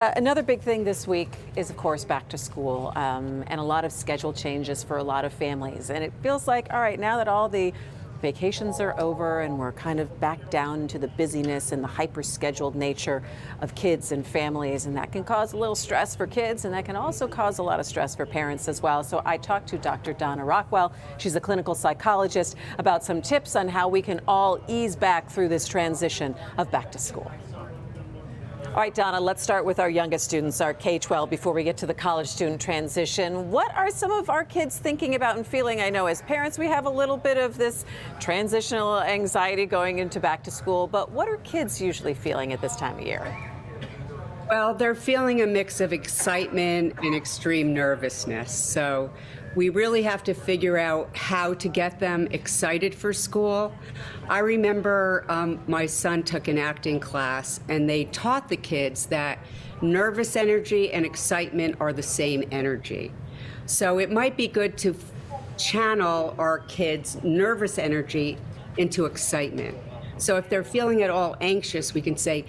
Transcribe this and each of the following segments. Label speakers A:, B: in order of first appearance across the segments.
A: Another big thing this week is, of course, back to school and a lot of schedule changes for a lot of families. And it feels like, all right, now that all the vacations are over and we're kind of back down to the busyness and the hyper-scheduled nature of kids and families, and that can cause a little stress for kids, and that can also cause a lot of stress for parents as well. So I talked to Dr. Donna Rockwell. She's a clinical psychologist about some tips on how we can all ease back through this transition of back to school. All right, Donna, let's start with our youngest students, our K-12, before we get to the college student transition. What are some of our kids thinking about and feeling? I know as parents, we have a little bit of this transitional anxiety going into back to school, but what are kids usually feeling at this time of year?
B: Well, they're feeling a mix of excitement and extreme nervousness. So we really have to figure out how to get them excited for school. I remember my son took an acting class, and they taught the kids that nervous energy and excitement are the same energy. So it might be good to channel our kids' nervous energy into excitement. So if they're feeling at all anxious, we can say,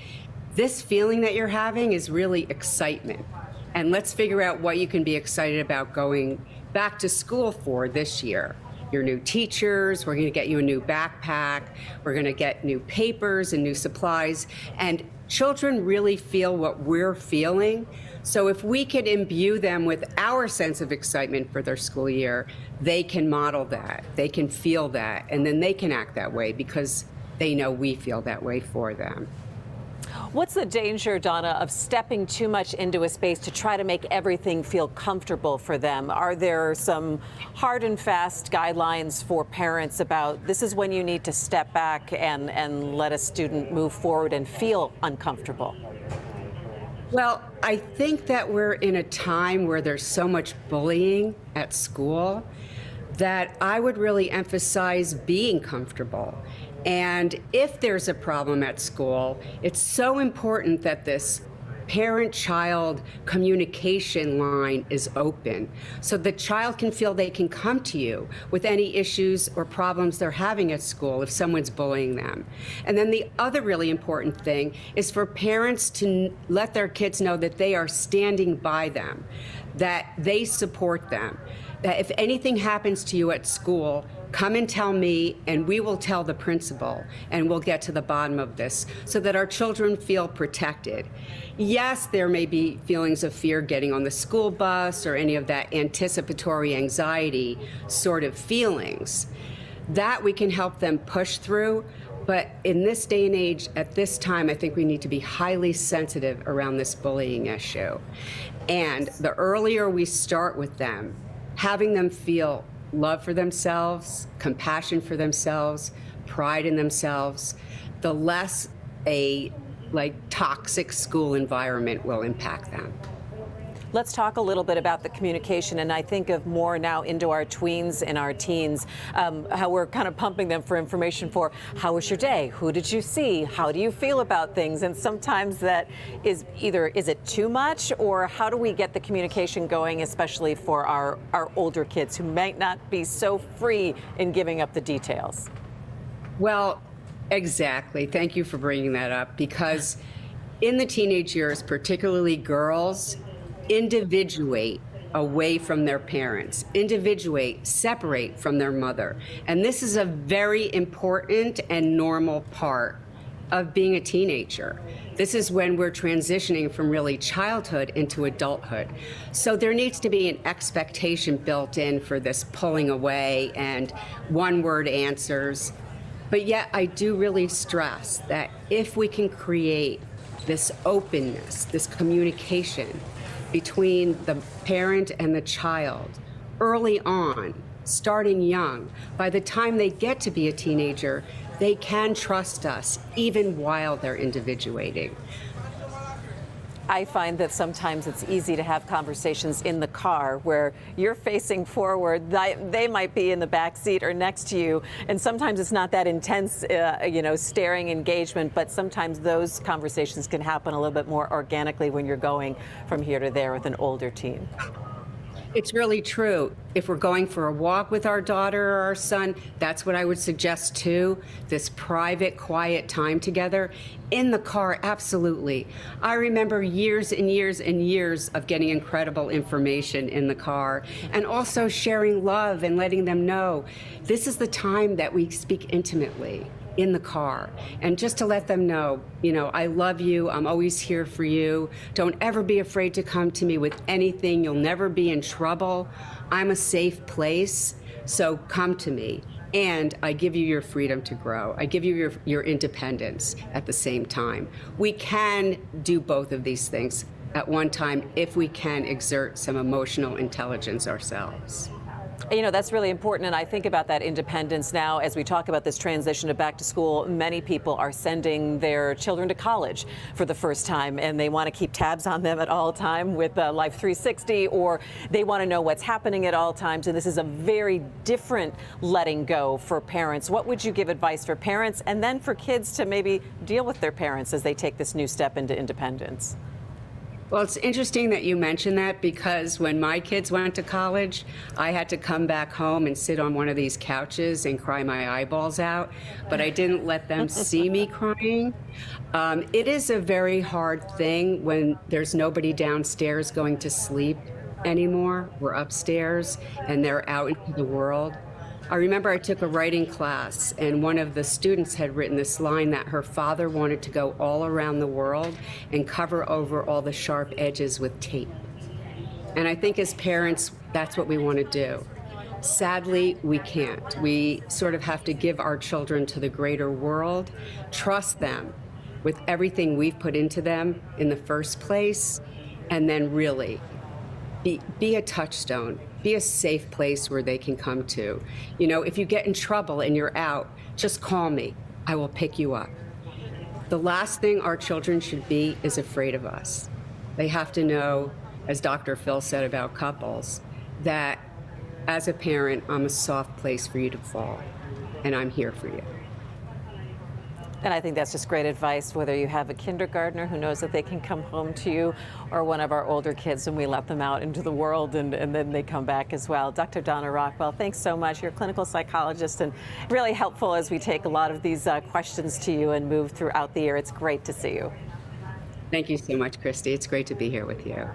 B: this feeling that you're having is really excitement. And let's figure out what you can be excited about going back to school for this year. Your new teachers, we're going to get you a new backpack, we're going to get new papers and new supplies. And children really feel what we're feeling. So if we can imbue them with our sense of excitement for their school year, they can model that, they can feel that, and then they can act that way because they know we feel that way for them.
A: What's the danger, Donna, of stepping too much into a space to try to make everything feel comfortable for them? Are there some hard and fast guidelines for parents about this is when you need to step back and let a student move forward and feel uncomfortable?
B: Well, I think that we're in a time where there's so much bullying at school that I would really emphasize being comfortable. And if there's a problem at school, it's so important that this parent-child communication line is open so the child can feel they can come to you with any issues or problems they're having at school if someone's bullying them. And then the other really important thing is for parents to let their kids know that they are standing by them, that they support them, that if anything happens to you at school, come and tell me, and we will tell the principal, and we'll get to the bottom of this so that our children feel protected. Yes, there may be feelings of fear getting on the school bus or any of that anticipatory anxiety sort of feelings. That we can help them push through. But in this day and age, at this time, I think we need to be highly sensitive around this bullying issue. And the earlier we start with them, having them feel love for themselves, compassion for themselves, pride in themselves, the less a toxic school environment will impact them.
A: Let's talk a little bit about the communication, and I think of more now into our tweens and our teens, how we're kind of pumping them for information for how was your day, who did you see, how do you feel about things, and sometimes that is either is it too much or how do we get the communication going, especially for our older kids who might not be so free in giving up the details.
B: Well, exactly. Thank you for bringing that up, because in the teenage years, particularly girls, individuate away from their parents, individuate, separate from their mother. And this is a very important and normal part of being a teenager. This is when we're transitioning from really childhood into adulthood. So there needs to be an expectation built in for this pulling away and one-word answers. But yet I do really stress that if we can create this openness, this communication between the parent and the child early on, starting young, by the time they get to be a teenager, they can trust us even while they're individuating.
A: I find that sometimes it's easy to have conversations in the car where you're facing forward, they might be in the back seat or next to you, and sometimes it's not that intense, staring engagement, but sometimes those conversations can happen a little bit more organically when you're going from here to there with an older teen.
B: It's really true. If we're going for a walk with our daughter or our son, that's what I would suggest too. This private, quiet time together. In the car, absolutely. I remember years and years and years of getting incredible information in the car, and also sharing love and letting them know this is the time that we speak intimately in the car. And just to let them know, I love you, I'm always here for you. Don't ever be afraid to come to me with anything. You'll never be in trouble. I'm a safe place, so come to me. And I give you your freedom to grow. I give you your independence at the same time. We can do both of these things at one time if we can exert some emotional intelligence ourselves.
A: That's really important, and I think about that independence now as we talk about this transition to back to school. Many people are sending their children to college for the first time, and they want to keep tabs on them at all time with Life 360, or they want to know what's happening at all times, and this is a very different letting go for parents. What would you give advice for parents and then for kids to maybe deal with their parents as they take this new step into independence?
B: Well, it's interesting that you mention that, because when my kids went to college, I had to come back home and sit on one of these couches and cry my eyeballs out, but I didn't let them see me crying. It is a very hard thing when there's nobody downstairs going to sleep anymore. We're upstairs and they're out into the world. I remember I took a writing class, and one of the students had written this line that her father wanted to go all around the world and cover over all the sharp edges with tape. And I think as parents, that's what we want to do. Sadly, we can't. We sort of have to give our children to the greater world, trust them with everything we've put into them in the first place, and then really be a touchstone. Be a safe place where they can come to. If you get in trouble and you're out, just call me. I will pick you up. The last thing our children should be is afraid of us. They have to know, as Dr. Phil said about couples, that as a parent, I'm a soft place for you to fall, and I'm here for you.
A: And I think that's just great advice, whether you have a kindergartner who knows that they can come home to you, or one of our older kids and we let them out into the world and then they come back as well. Dr. Donna Rockwell, thanks so much. You're a clinical psychologist and really helpful as we take a lot of these questions to you and move throughout the year. It's great to see you.
B: Thank you so much, Christy. It's great to be here with you.